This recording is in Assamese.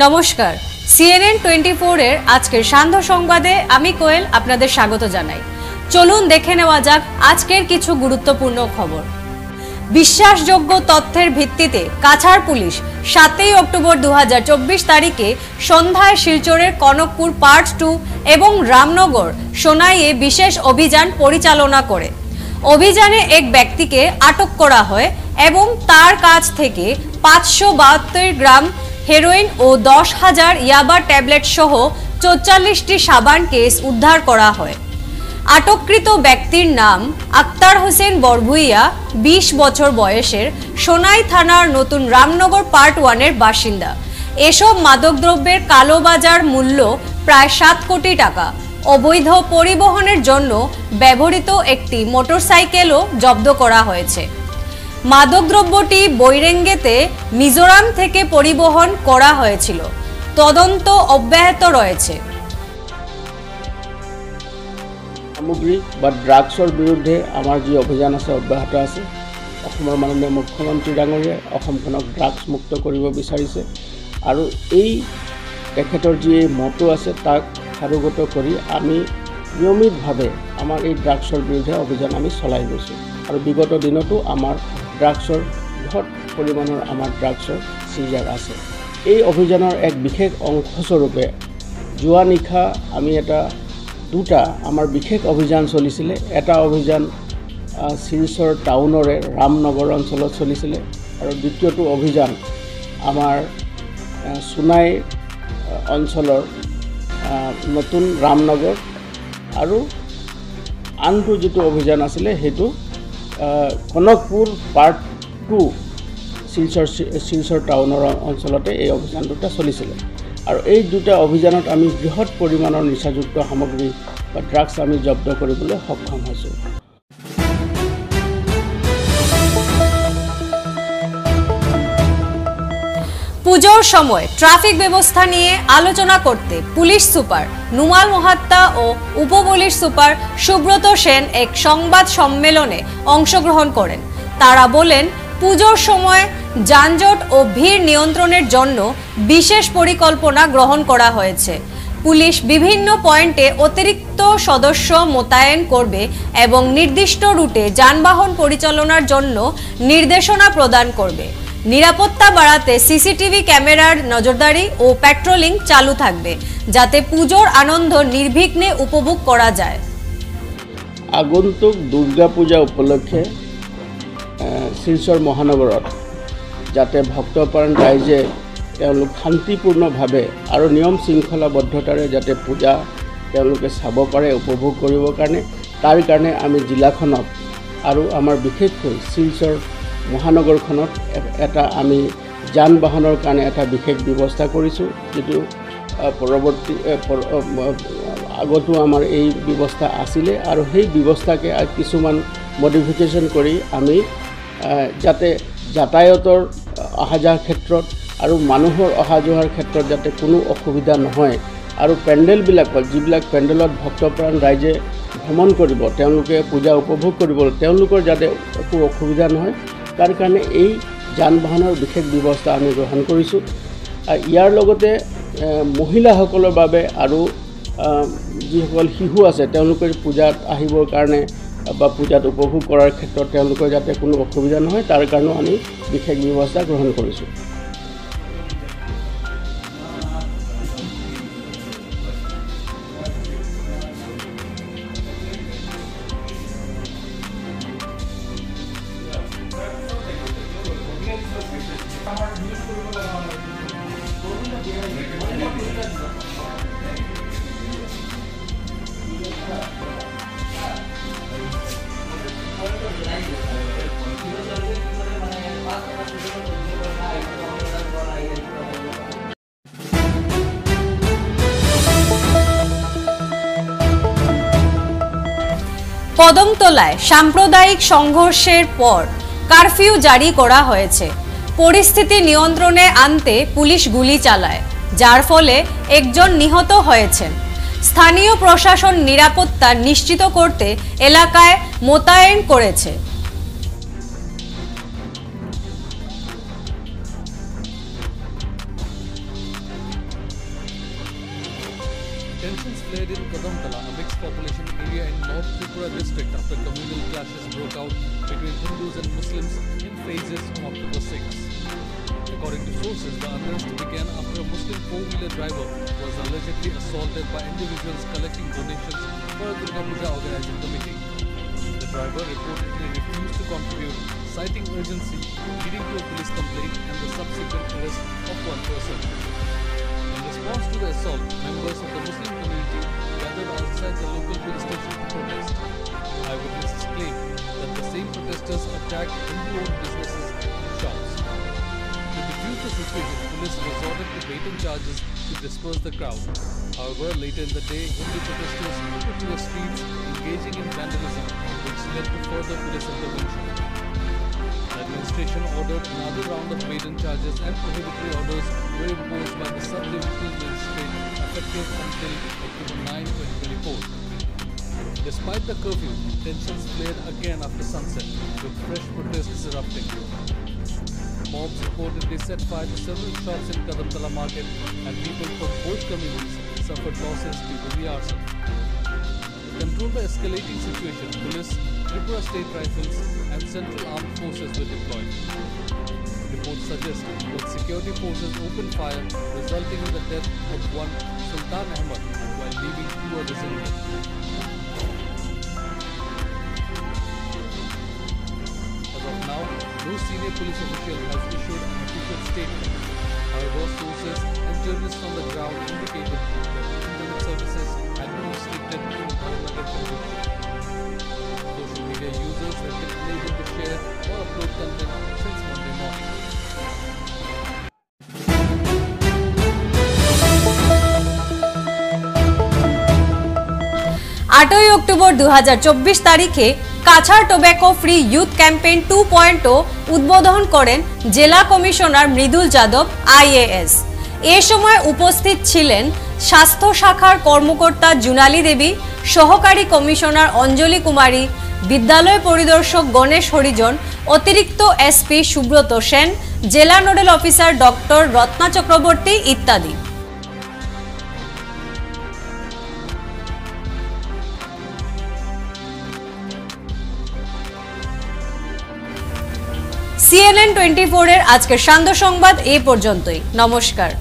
নমস্কার, CNN 24 এর আজকের সান্ধ্য সংবাদে আমি কোয়েল আপনাদের স্বাগত জানাই। চলুন দেখে নেওয়া যাক আজকের কিছু গুরুত্বপূর্ণ খবর। বিশ্বাসযোগ্য তথ্যের ভিত্তিতে কাছাড় পুলিশ 7 অক্টোবর 2024 তারিখে সন্ধ্যায় শিলচরের কনকপুর পার্ট 2 এবং রামনগর সোনাইয়ে বিশেষ অভিযান পরিচালনা করে। অভিযানে এক ব্যক্তিকে আটক করা হয় এবং তার কাছ থেকে 572 গ্রাম হেরোইন ও 10,000 ইয়াবা ট্যাবলেট সহ 44টি সাবান কেস উদ্ধার করা হয়। আটককৃত ব্যক্তির নাম আক্তার হোসেন বরভুইয়া, 20 বছর বয়সের, সোনাই থানার নতুন রামনগর পার্ট 1 এর বাসিন্দা। এসব মাদকদ্রব্যের কালোবাজার মূল্য প্রায় 7 কোটি টাকা। অবৈধ পরিবহনের জন্য ব্যবহৃত একটি মোটরসাইকেলও জব্দ করা হয়েছে। মাদকদ্রব্যটি বৈরেঙ্গেতে মিজোরাম থেকে পরিবহন করা হয়েছিল। তদন্ত অব্যাহত রয়েছে। সামগ্ৰী বা ড্ৰাগছৰ বিৰুদ্ধে আমাৰ যি অভিযান আছে অব্যাহত আছে। অসমৰ মাননীয় মুখ্যমন্ত্ৰী ডাঙৰীয়াই অসমখনক ড্ৰাগছ মুক্ত কৰিব বিচাৰিছে আৰু এই তেখেতৰ যি মটো আছে তাক সাৰোগত কৰি আমি নিয়মিতভাৱে আমাৰ এই ড্ৰাগছৰ বিৰুদ্ধে অভিযান আমি চলাই গৈছোঁ আৰু বিগত দিনতো আমাৰ ড্ৰাগছৰ বৃহৎ পৰিমাণৰ আমাৰ ড্ৰাগছৰ চিজাৰ আছে। এই অভিযানৰ এক বিশেষ অংশস্বৰূপে যোৱা নিশা আমি দুটা আমাৰ বিশেষ অভিযান চলিছিলে। এটা অভিযান শিলচৰ টাউনৰে ৰামনগৰ অঞ্চলত চলিছিলে আৰু দ্বিতীয়টো অভিযান আমাৰ সোনাই অঞ্চলৰ নতুন ৰামনগৰ আৰু আনটো যিটো অভিযান আছিলে সেইটো কনকপুৰ পাৰ্ট 2 শিলচৰ টাউনৰ অঞ্চলতে এই অভিযান দুটা চলিছিলে আৰু এই দুটা অভিযানত আমি বৃহৎ পৰিমাণৰ নিচাযুক্ত সামগ্ৰী বা ড্ৰাগছ আমি জব্দ কৰিবলৈ সক্ষম হৈছোঁ। পুজোর সময় ট্রাফিক ব্যবস্থা নিয়ে আলোচনা করতে পুলিশ সুপার নুমাল মহাত্তা ও উপপুলিশ সুপার সুব্রত সেন এক সংবাদ সম্মেলনে অংশগ্রহণ করেন। তারা বলেন, পুজোর সময় যানজট ও ভিড় নিয়ন্ত্রণের জন্য বিশেষ পরিকল্পনা গ্রহণ করা হয়েছে। পুলিশ বিভিন্ন পয়েন্টে অতিরিক্ত সদস্য মোতায়েন করবে এবং নির্দিষ্ট রুটে যানবাহন পরিচালনার জন্য নির্দেশনা প্রদান করবে। নিরাপত্তা বাড়াতে সিসিটিভি ক্যামেরার নজরদারি ও পেট্রোলিং চালু থাকবে, যাতে পুজোর আনন্দ নির্বিঘ্নে উপভোগ করা যায়। আগন্তুক দুর্গা পূজা উপলক্ষে শিলচৰ মহানগৰত যাতে ভক্তপ্ৰাণ ৰাইজে তেওঁলোক শান্তিপূৰ্ণভাৱে আৰু নিয়ম শৃংখলাবদ্ধতাৰে যাতে পূজা তেওঁলোকে চাব পাৰে, উপভোগ কৰিবৰ কাৰণে, তাৰ কাৰণে আমি জিলাখনত আৰু আমাৰ বিশেষকৈ শিলচৰ মহানগৰখনত এটা আমি যান বাহনৰ কাৰণে এটা বিশেষ ব্যৱস্থা কৰিছোঁ, যিটো পৰৱৰ্তী আগতো আমাৰ এই ব্যৱস্থা আছিলে আৰু সেই ব্যৱস্থাকে কিছুমান মডিফিকেশ্যন কৰি আমি যাতে যাতায়াতৰ অহা যোৱাৰ ক্ষেত্ৰত আৰু মানুহৰ অহা যোৱাৰ ক্ষেত্ৰত যাতে কোনো অসুবিধা নহয় আৰু পেণ্ডেলবিলাকত যিবিলাক পেণ্ডেলত ভক্তপ্ৰাণ ৰাইজে ভ্ৰমণ কৰিব, তেওঁলোকে পূজা উপভোগ কৰিব, তেওঁলোকৰ যাতে একো অসুবিধা নহয়, তাৰ কাৰণে এই যান বাহনৰ বিশেষ ব্যৱস্থা আমি গ্ৰহণ কৰিছোঁ। ইয়াৰ লগতে মহিলাসকলৰ বাবে আৰু যিসকল শিশু আছে তেওঁলোকে পূজাত আহিবৰ কাৰণে বা পূজাত উপভোগ কৰাৰ ক্ষেত্ৰত তেওঁলোকৰ যাতে কোনো অসুবিধা নহয়, তাৰ কাৰণেও আমি বিশেষ ব্যৱস্থা গ্ৰহণ কৰিছোঁ। কদমতলায় সাম্প্রদায়িক সংঘর্ষের পর কারফিউ জারি করা হয়েছে। পরিস্থিতি নিয়ন্ত্রণে আনতে পুলিশ গুলি চালায়, যার ফলে একজন নিহত হয়েছেন। স্থানীয় প্রশাসন নিরাপত্তা নিশ্চিত করতে এলাকায় মোতায়েন করেছে। North Tripura district after communal clashes broke out between Hindus and Muslims in phases on October 6. According to sources, the unrest began after a Muslim four-wheeler driver was allegedly assaulted by individuals collecting donations for a Durga Puja organizing committee. The driver reportedly refused to contribute, citing urgency, leading to a police complaint and the subsequent arrest of one person. In response to the assault, members of the Muslim community gathered outside the local police station to protest. Eyewitnesses claim that the same protesters attacked Hindu-owned businesses and shops. To defuse the situation, police resorted to baiting charges to disperse the crowd. However, later in the day, Hindu protesters took to the streets, engaging in vandalism, which led to further police intervention. The administration ordered another round of baiting charges and prohibitory orders were imposed by the sub-divisional magistrate effective until October 9, 2024. Despite the curfew, tensions flared again after sunset, with fresh protests erupting. Mobs reportedly set fire to several shops in Kadamtala market, and people from both communities suffered losses due to the arson. To control the escalating situation, police, Tripura State Rifles and Central Armed Forces were deployed. Reports suggest that security forces opened fire, resulting in the death of one Sultan Ahmad while leaving two others injured. As of now, no senior police official has issued an official statement. However, sources and journalists on the ground indicated that internet services had been restricted to the Bharatnagar conviction. Social media users have been unable to share or upload content since Monday morning. আটই অক্টোবর 2024 তারিখে Cachar tobacco free youth campaign 2.0 উদ্বোধন করেন জেলা কমিশনার মৃদুল যাদব আইএএস। এ সময় উপস্থিত ছিলেন স্বাস্থ্য শাখার কর্মকর্তা জুনালী দেবী, সহকারী কমিশনার অঞ্জলি কুমারী, বিদ্যালয় পরিদর্শক গণেশ হরিজন, অতিরিক্ত এসপি সুব্রত সেন, জেলা nodal officer doctor Ratna Chakraborty ইত্যাদি। CNN 24 এর আজকের সান্ধ্য সংবাদ এই পর্যন্তই। নমস্কার।